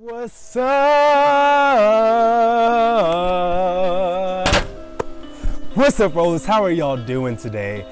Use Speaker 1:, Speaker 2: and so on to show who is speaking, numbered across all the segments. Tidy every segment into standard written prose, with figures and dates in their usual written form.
Speaker 1: What's up? What's up, rollers? How are y'all doing today?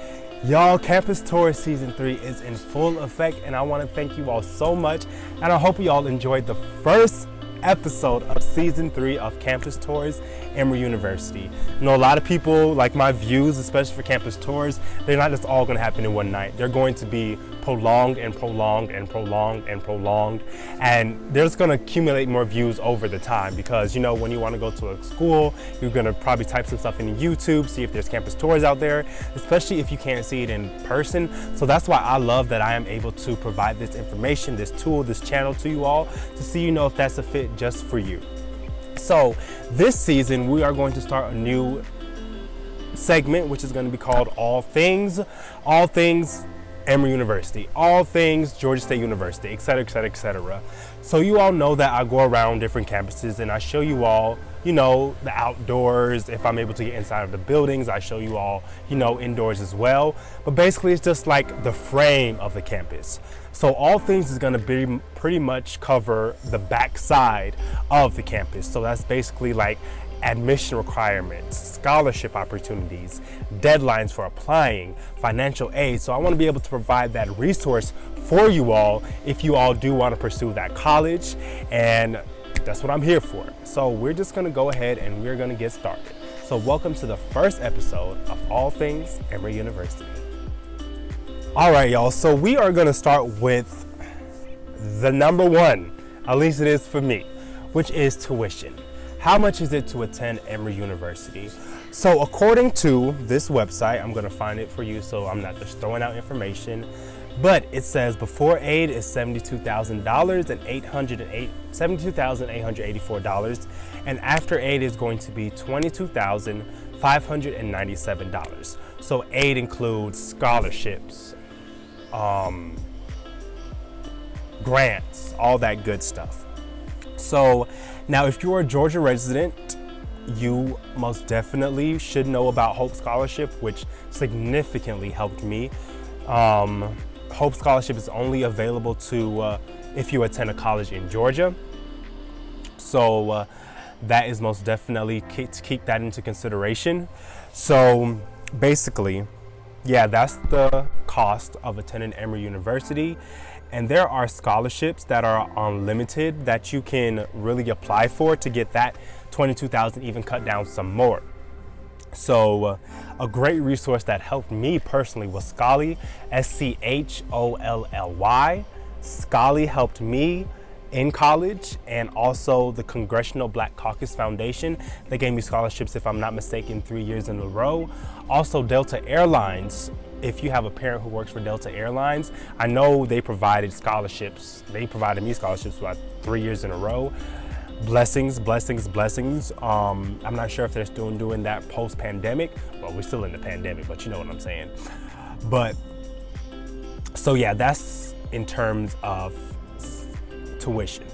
Speaker 1: Y'all, Campus Tour Season 3 is in full effect, and I want to thank you all so much, and I hope you all enjoyed the first episode of Season 3 of Campus Tours, Emory University. You know, a lot of people, like my views, especially for Campus Tours, they're not just all going to happen in one night. They're going to be prolonged and prolonged and prolonged and prolonged, and they're just going to accumulate more views over the time because, you know, when you want to go to a school, you're going to probably type some stuff in YouTube, see if there's campus tours out there, especially if you can't see it in person. So that's why I love that I am able to provide this information, this tool, this channel to you all to see, you know, if that's a fit just for you. So this season we are going to start a new segment, which is going to be called All Things Emory University, all things Georgia State University, etc., etc., etc. So you all know that I go around different campuses and I show you all, you know, the outdoors. If I'm able to get inside of the buildings, I show you all, you know, indoors as well. But basically it's just like the frame of the campus. So all things is going to be pretty much cover the back side of the campus. So that's basically like admission requirements, scholarship opportunities, deadlines for applying, financial aid. So I want to be able to provide that resource for you all if you all do want to pursue that college, and that's what I'm here for. So we're just going to go ahead and we're going to get started. So welcome to the first episode of All Things Emory University. All right, y'all, so we are going to start with the number one, at least it is for me, which is tuition. How much is it to attend Emory University? So according to this website, I'm going to find it for you so I'm not just throwing out information, but it says before aid is $72,000 and $72,884, and after aid is going to be $22,597. So aid includes scholarships, grants, all that good stuff. So now if you're a Georgia resident, you most definitely should know about Hope Scholarship, which significantly helped me. Hope Scholarship is only available to if you attend a college in Georgia. So that is most definitely to keep that into consideration. So basically, yeah, that's the cost of attending Emory University. And there are scholarships that are unlimited that you can really apply for to get that $22,000 even cut down some more. So a great resource that helped me personally was Scholly, SCHOLLY. Scholly helped me in college, and also the Congressional Black Caucus Foundation. They gave me scholarships, if I'm not mistaken, 3 years in a row. Also Delta Airlines. If you have a parent who works for Delta Airlines, I know they provided scholarships. They provided me scholarships for about 3 years in a row. Blessings, blessings, blessings. I'm not sure if they're still doing that post-pandemic. Well, we're still in the pandemic, but you know what I'm saying. But, so yeah, that's in terms of tuition.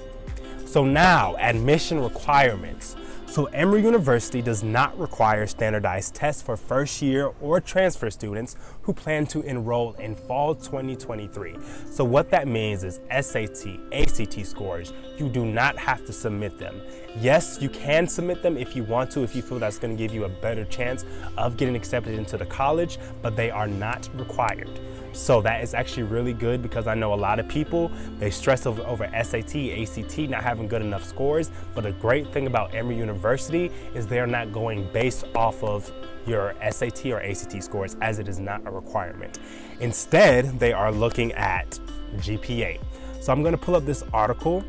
Speaker 1: So now, admission requirements. So Emory University does not require standardized tests for first year or transfer students who plan to enroll in fall 2023. So what that means is SAT, ACT scores, you do not have to submit them. Yes, you can submit them if you want to, if you feel that's going to give you a better chance of getting accepted into the college, but they are not required. So that is actually really good because I know a lot of people, they stress over SAT, ACT not having good enough scores. But a great thing about Emory University is they're not going based off of your SAT or ACT scores, as it is not a requirement. Instead, they are looking at GPA. So I'm going to pull up this article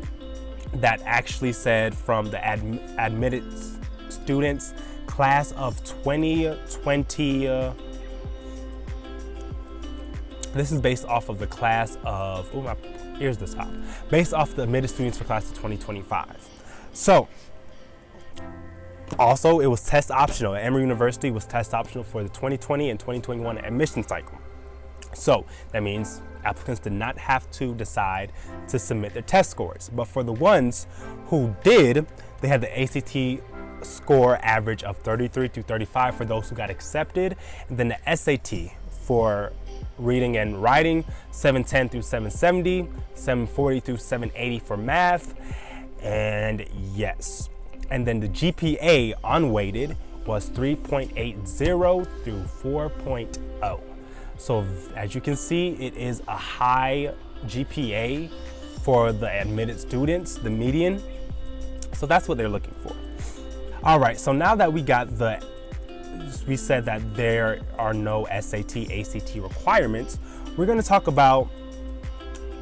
Speaker 1: that actually said from the admitted students class of 2020. This is based off of the class of, oh, my ears this top. Based off the admitted students for class of 2025. So, also it was test optional. Emory University was test optional for the 2020 and 2021 admission cycle. So that means applicants did not have to decide to submit their test scores. But for the ones who did, they had the ACT score average of 33 through 35 for those who got accepted, and then the SAT for reading and writing, 710 through 770, 740 through 780 for math, and and yes. And then the GPA unweighted was 3.80 through 4.0. So as you can see, it is a high GPA for the admitted students, the median. So that's what they're looking for. All right, so now that we said that there are no SAT, ACT requirements, we're gonna talk about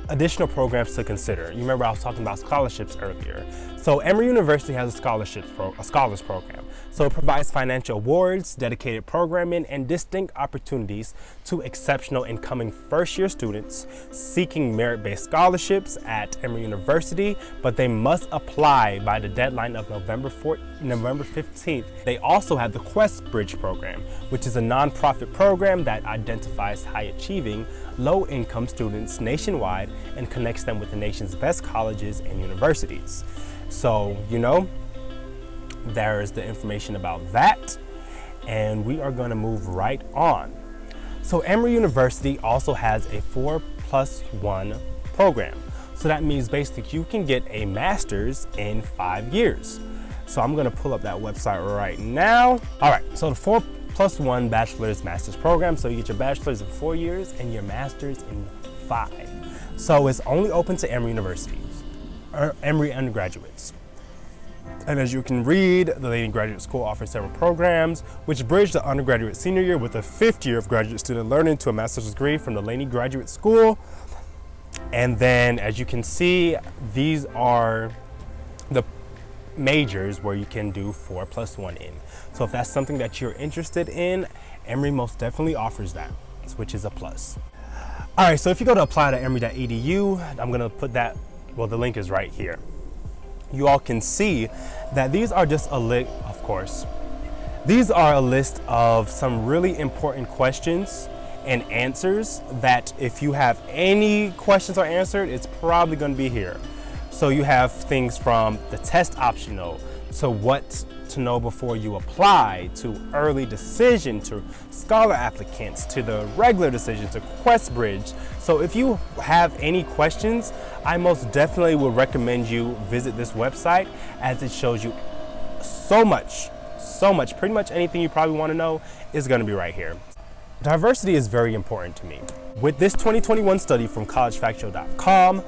Speaker 1: additional programs to consider. You remember I was talking about scholarships earlier. So Emory University has a scholars program. So it provides financial awards, dedicated programming, and distinct opportunities to exceptional incoming first-year students seeking merit-based scholarships at Emory University, but they must apply by the deadline of November 15th. They also have the Quest Bridge program, which is a nonprofit program that identifies high-achieving, low-income students nationwide and connects them with the nation's best colleges and universities. So, there's the information about that, and we are going to move right on. So Emory University also has a 4+1 program. So that means basically you can get a master's in 5 years. So I'm going to pull up that website right now. All right, so the 4+1 bachelor's master's program. So you get your bachelor's in 4 years and your master's in 5. So it's only open to Emory universities, or Emory undergraduates. And as you can read, the Lady Graduate School offers several programs which bridge the undergraduate senior year with a 5th year of graduate student learning to a master's degree from the Lady Graduate School. And then as you can see, these are the majors where you can do 4+1 in. So if that's something that you're interested in, Emory most definitely offers that, which is a plus. All right, so if you go to apply.emory.edu, I'm gonna put that, well, the link is right here. You all can see that these are just a list, of course. These are a list of some really important questions and answers that if you have any questions are answered, it's probably going to be here. So you have things from the test optional to what to know before you apply, to early decision, to scholar applicants, to the regular decision, to Quest Bridge. So if you have any questions, I most definitely would recommend you visit this website, as it shows you so much, pretty much anything you probably want to know is going to be right here. Diversity is very important to me. With this 2021 study from collegefactual.com,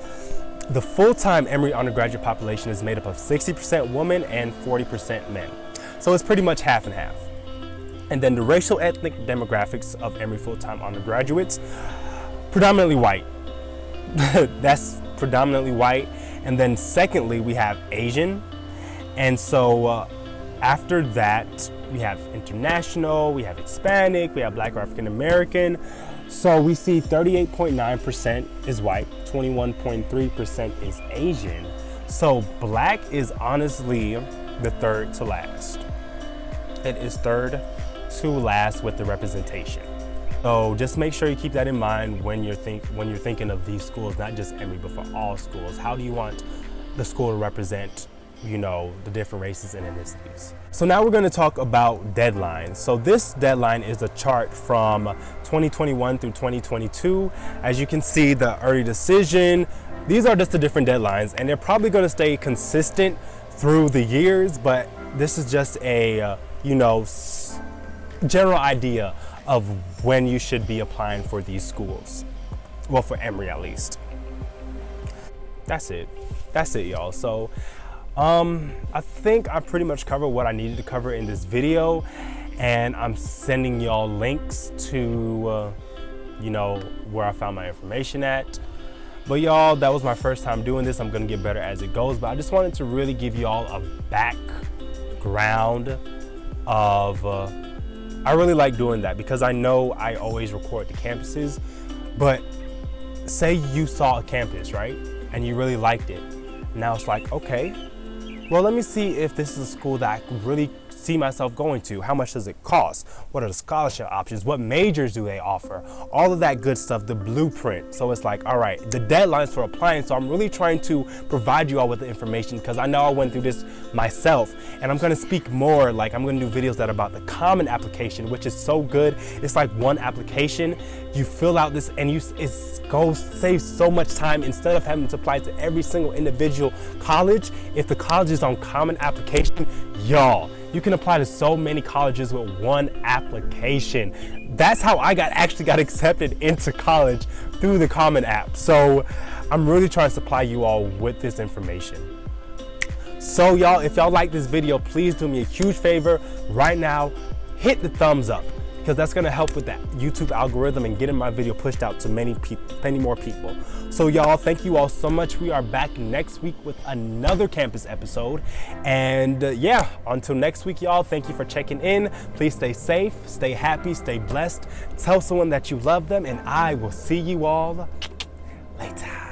Speaker 1: the full-time Emory undergraduate population is made up of 60% women and 40% men. So it's pretty much half and half. And then the racial ethnic demographics of Emory full-time undergraduates, predominantly white. That's predominantly white. And then secondly, we have Asian. And so after that, we have international, we have Hispanic, we have Black or African American. So we see 38.9% is white, 21.3% is Asian. So Black is honestly the third to last. It is third to last with the representation. So just make sure you keep that in mind when you're thinking of these schools, not just Emory, but for all schools. How do you want the school to represent, the different races and ethnicities? So now we're going to talk about deadlines. So this deadline is a chart from 2021 through 2022. As you can see, the early decision, these are just the different deadlines, and they're probably going to stay consistent through the years, but this is just a, general idea of when you should be applying for these schools. Well, for Emory at least. That's it, y'all. So I think I pretty much covered what I needed to cover in this video, and I'm sending y'all links to where I found my information at. But y'all, that was my first time doing this. I'm gonna get better as it goes, but I just wanted to really give y'all a background of I really like doing that, because I know I always record the campuses, but say you saw a campus, right, and you really liked it. Now it's like, okay, well, let me see if this is a school that I really see myself going to? How much does it cost? What are the scholarship options? What majors do they offer? All of that good stuff, the blueprint. So it's like, all right, the deadlines for applying. So I'm really trying to provide you all with the information because I know I went through this myself, and I'm gonna speak more, like I'm gonna do videos that are about the common application, which is so good. It's like one application, you fill out this and saves so much time instead of having to apply to every single individual college. If the college is on common application, y'all, you can apply to so many colleges with one application. That's how I actually got accepted into college, through the Common App. So I'm really trying to supply you all with this information. So y'all, if y'all like this video, please do me a huge favor right now, hit the thumbs up, because that's gonna help with that YouTube algorithm and getting my video pushed out to many more people. So y'all, thank you all so much. We are back next week with another campus episode. And yeah, until next week, y'all, thank you for checking in. Please stay safe, stay happy, stay blessed. Tell someone that you love them, and I will see you all later.